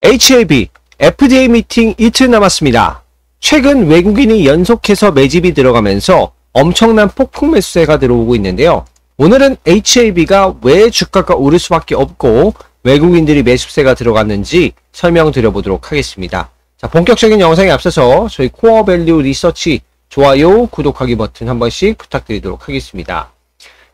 HAB, FDA 미팅 이틀 남았습니다. 최근 외국인이 연속해서 매집이 들어가면서 엄청난 폭풍 매수세가 들어오고 있는데요. 오늘은 HAB가 왜 주가가 오를 수밖에 없고 외국인들이 매수세가 들어갔는지 설명드려보도록 하겠습니다. 자, 본격적인 영상에 앞서서 저희 코어밸류 리서치 좋아요, 구독하기 버튼 한 번씩 부탁드리도록 하겠습니다.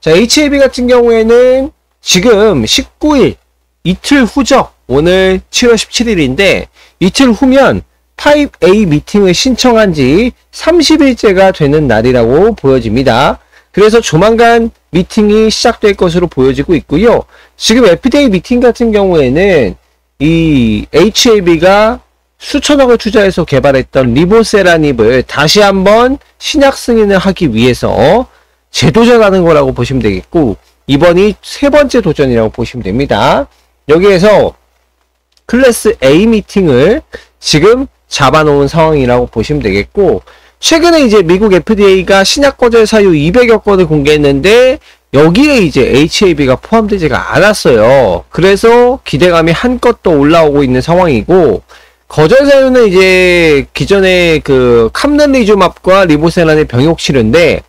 자, HAB 같은 경우에는 지금 19일 이틀 후죠. 오늘 7월 17일인데 이틀 후면 타입 A 미팅을 신청한 지 30일째가 되는 날이라고 보여집니다. 그래서 조만간 미팅이 시작될 것으로 보여지고 있고요. 지금 FDA 미팅 같은 경우에는 이 HAB가 수천억을 투자해서 개발했던 리보세라닙을 다시 한번 신약 승인을 하기 위해서 재도전하는 거라고 보시면 되겠고, 이번이 세 번째 도전이라고 보시면 됩니다. 여기에서 클래스 A 미팅을 지금 잡아놓은 상황이라고 보시면 되겠고, 최근에 이제 미국 FDA가 신약 거절 사유 200여 건을 공개했는데 여기에 이제 HAB가 포함되지가 않았어요. 그래서 기대감이 한껏 더 올라오고 있는 상황이고, 거절 사유는 이제 기존의 그 캄렐리주맙과 리보세라닙 병역 치료인데,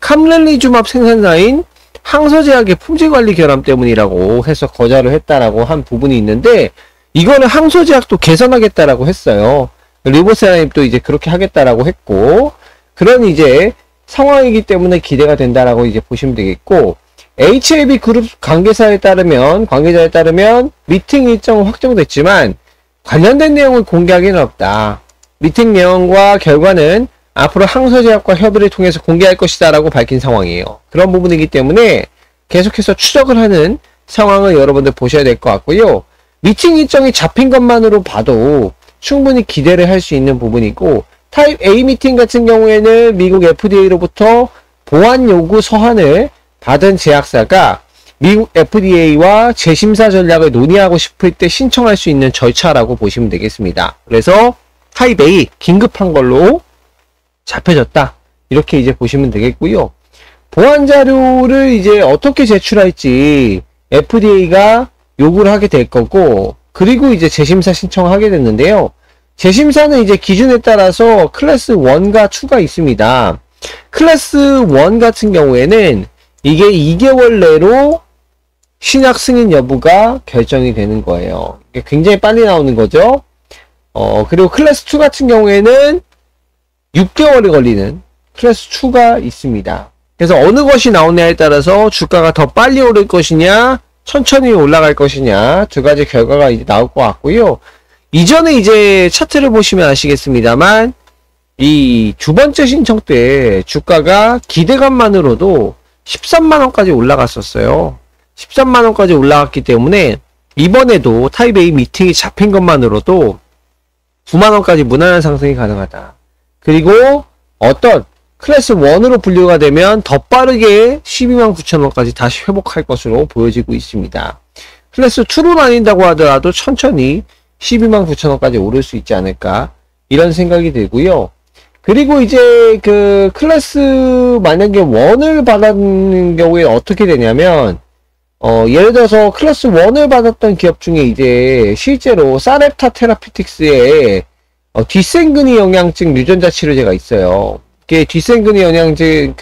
캄렐리주맙 생산사인 항소제약의 품질관리 결함 때문이라고 해서 거절을 했다라고 한 부분이 있는데, 이거는 항소제약도 개선하겠다라고 했어요. 리보세라닙도 이제 그렇게 하겠다라고 했고, 그런 이제 상황이기 때문에 기대가 된다라고 이제 보시면 되겠고, HAB 그룹 관계자에 따르면 미팅 일정은 확정됐지만 관련된 내용을 공개하기는 없다. 미팅 내용과 결과는 앞으로 항소제약과 협의를 통해서 공개할 것이다 라고 밝힌 상황이에요. 그런 부분이기 때문에 계속해서 추적을 하는 상황을 여러분들 보셔야 될 것 같고요. 미팅 일정이 잡힌 것만으로 봐도 충분히 기대를 할 수 있는 부분이고, 타입 A 미팅 같은 경우에는 미국 FDA로부터 보안 요구 서한을 받은 제약사가 미국 FDA와 재심사 전략을 논의하고 싶을 때 신청할 수 있는 절차라고 보시면 되겠습니다. 그래서 타입 A 긴급한 걸로 잡혀졌다, 이렇게 이제 보시면 되겠고요. 보안 자료를 이제 어떻게 제출할지 FDA가 요구를 하게 될 거고, 그리고 이제 재심사 신청을 하게 됐는데요. 재심사는 이제 기준에 따라서 클래스 1과 2가 있습니다. 클래스 1 같은 경우에는 이게 2개월 내로 신약 승인 여부가 결정이 되는 거예요. 이게 굉장히 빨리 나오는 거죠. 그리고 클래스 2 같은 경우에는 6개월이 걸리는 클래스 2가 있습니다. 그래서 어느 것이 나오냐에 따라서 주가가 더 빨리 오를 것이냐, 천천히 올라갈 것이냐, 두 가지 결과가 이제 나올 것 같고요. 이전에 이제 차트를 보시면 아시겠습니다만, 이 두 번째 신청 때 주가가 기대감만으로도 13만원까지 올라갔었어요. 13만원까지 올라갔기 때문에 이번에도 타입 A 미팅이 잡힌 것만으로도 9만원까지 무난한 상승이 가능하다. 그리고 어떤 클래스 1으로 분류가 되면 더 빠르게 12만 9천원까지 다시 회복할 것으로 보여지고 있습니다. 클래스 2로 나뉜다고 하더라도 천천히 12만 9천원까지 오를 수 있지 않을까, 이런 생각이 들고요. 그리고 이제 그 클래스 만약에 1을 받는 경우에 어떻게 되냐면, 예를 들어서 클래스 1을 받았던 기업 중에 이제 실제로 사렙타 테라피틱스에 뒷생근이 영양증 유전자 치료제가 있어요. 이게 뒷생근이 영양증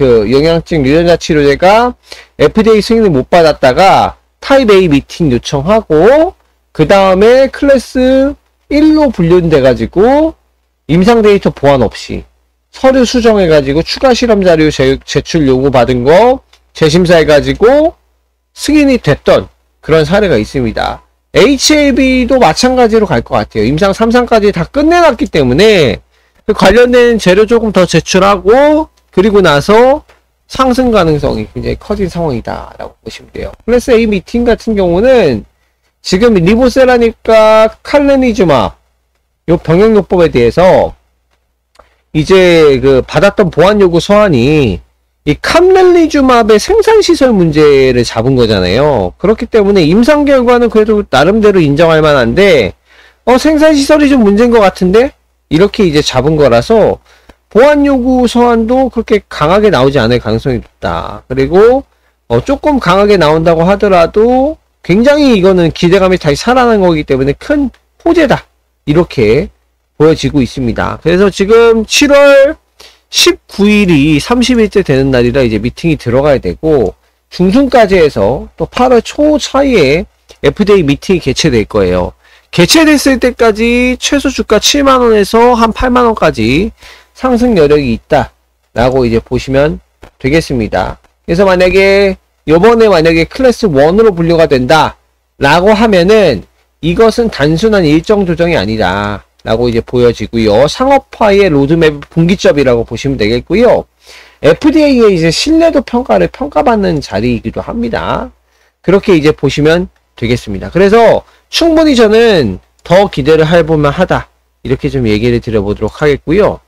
유전자 치료제가 FDA 승인을 못 받았다가 타입 A 미팅 요청하고, 그 다음에 클래스 1로 분류돼가지고 임상 데이터 보완 없이 서류 수정해가지고 추가 실험 자료 제출 요구 받은 거 재심사해가지고 승인이 됐던 그런 사례가 있습니다. HAB도 마찬가지로 갈 것 같아요. 임상 3상까지 다 끝내놨기 때문에 관련된 재료 조금 더 제출하고, 그리고 나서 상승 가능성이 굉장히 커진 상황이다 라고 보시면 돼요. 클래스 A 미팅 같은 경우는 지금 리보세라닙과 칼레니주맙 요 병역요법에 대해서 이제 그 받았던 보안 요구 서한이 이 캄렐리주맙의 생산시설 문제를 잡은 거잖아요. 그렇기 때문에 임상 결과는 그래도 나름대로 인정할 만한데, 생산시설이 좀 문제인 것 같은데? 이렇게 이제 잡은 거라서 보안 요구 서한도 그렇게 강하게 나오지 않을 가능성이 높다. 그리고 조금 강하게 나온다고 하더라도 굉장히 이거는 기대감이 다시 살아난 거기 때문에 큰 호재다. 이렇게 보여지고 있습니다. 그래서 지금 7월 19일이 30일째 되는 날이라 이제 미팅이 들어가야 되고, 중순까지 해서 또 8월 초 사이에 FDA 미팅이 개최될 거예요. 개최됐을 때까지 최소 주가 7만원에서 한 8만원까지 상승 여력이 있다 라고 이제 보시면 되겠습니다. 그래서 만약에 요번에 만약에 클래스 1으로 분류가 된다 라고 하면은 이것은 단순한 일정 조정이 아니다 라고 이제 보여지고요. 상업화의 로드맵 분기점이라고 보시면 되겠고요. FDA의 이제 신뢰도 평가를 평가받는 자리이기도 합니다. 그렇게 이제 보시면 되겠습니다. 그래서 충분히 저는 더 기대를 해볼만 하다. 이렇게 좀 얘기를 드려보도록 하겠고요.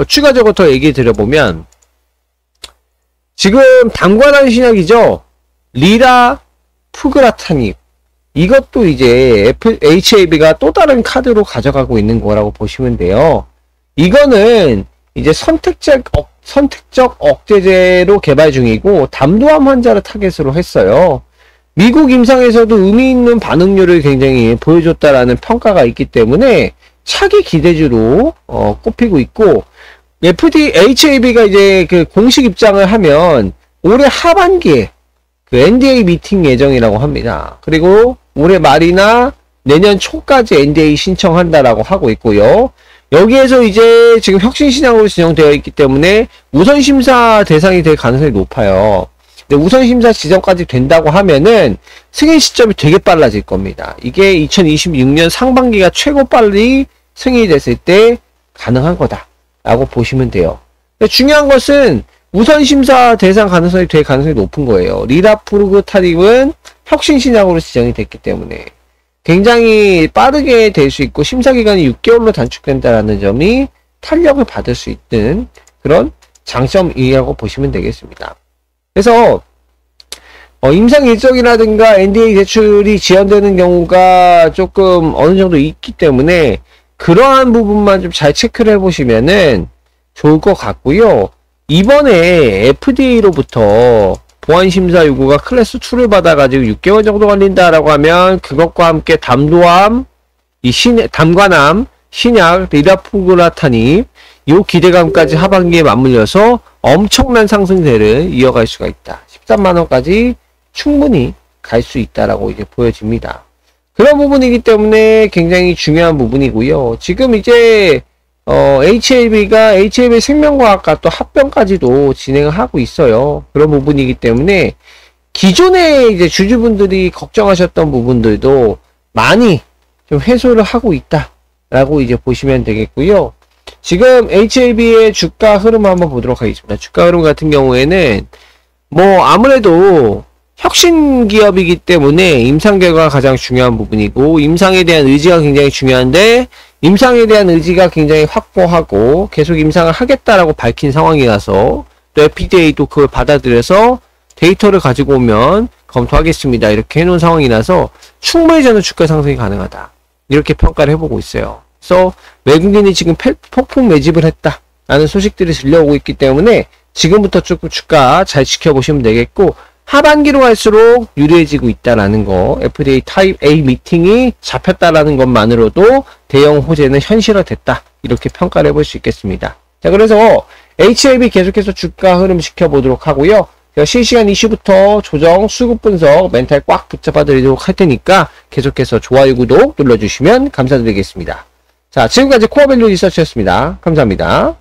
추가적으로 더 얘기 드려보면, 지금 담관한 신약이죠. 리라푸그라타닙. 이것도 이제 HAB가 또 다른 카드로 가져가고 있는 거라고 보시면 돼요. 이거는 이제 선택적 억제제로 개발 중이고, 담도암 환자를 타겟으로 했어요. 미국 임상에서도 의미 있는 반응률을 굉장히 보여줬다라는 평가가 있기 때문에 차기 기대주로 꼽히고 있고, HAB가 이제 그 공식 입장을 하면 올해 하반기에 그 NDA 미팅 예정이라고 합니다. 그리고 올해 말이나 내년 초까지 NDA 신청한다라고 하고 있고요. 여기에서 이제 지금 혁신신약으로 지정되어 있기 때문에 우선심사 대상이 될 가능성이 높아요. 근데 우선심사 지정까지 된다고 하면은 승인 시점이 되게 빨라질 겁니다. 이게 2026년 상반기가 최고 빨리 승인이 됐을 때 가능한 거다 라고 보시면 돼요. 중요한 것은 우선심사 대상 가능성이 될 가능성이 높은 거예요. 리라푸르그타닙은 혁신신약으로 지정이 됐기 때문에 굉장히 빠르게 될 수 있고, 심사기간이 6개월로 단축된다는 점이 탄력을 받을 수 있는 그런 장점이라고 보시면 되겠습니다. 그래서 임상 일정이라든가 NDA 제출이 지연되는 경우가 조금 어느 정도 있기 때문에 그러한 부분만 좀 잘 체크를 해보시면은 좋을 것 같고요. 이번에 FDA로부터 보안심사 요구가 클래스 2를 받아가지고 6개월 정도 걸린다라고 하면 그것과 함께 담도암, 담관암, 신약, 리라푸그라타닙 요 기대감까지 하반기에 맞물려서 엄청난 상승세를 이어갈 수가 있다. 13만원까지 충분히 갈 수 있다라고 이제 보여집니다. 그런 부분이기 때문에 굉장히 중요한 부분이고요. 지금 이제 HAB가 HAB 생명과학과 또 합병까지도 진행을 하고 있어요. 그런 부분이기 때문에 기존에 이제 주주분들이 걱정하셨던 부분들도 많이 좀 해소를 하고 있다라고 이제 보시면 되겠고요. 지금 HAB의 주가 흐름 한번 보도록 하겠습니다. 주가 흐름 같은 경우에는 뭐 아무래도 혁신 기업이기 때문에 임상 결과가 가장 중요한 부분이고, 임상에 대한 의지가 굉장히 중요한데, 임상에 대한 의지가 굉장히 확고하고 계속 임상을 하겠다라고 밝힌 상황이라서 또 FDA도 그걸 받아들여서 데이터를 가지고 오면 검토하겠습니다 이렇게 해놓은 상황이라서 충분히 저는 주가 상승이 가능하다 이렇게 평가를 해보고 있어요. 그래서 외국인이 지금 폭풍 매집을 했다라는 소식들이 들려오고 있기 때문에 지금부터 조금 주가 잘 지켜보시면 되겠고, 하반기로 갈수록 유리해지고 있다라는 거, FDA 타입 A 미팅이 잡혔다라는 것만으로도 대형 호재는 현실화됐다 이렇게 평가를 해볼 수 있겠습니다. 자, 그래서 HAB 계속해서 주가 흐름 지켜보도록 하고요. 실시간 이슈부터 조정, 수급 분석, 멘탈 꽉 붙잡아 드리도록 할 테니까 계속해서 좋아요, 구독 눌러주시면 감사드리겠습니다. 자, 지금까지 코어밸류 리서치였습니다. 감사합니다.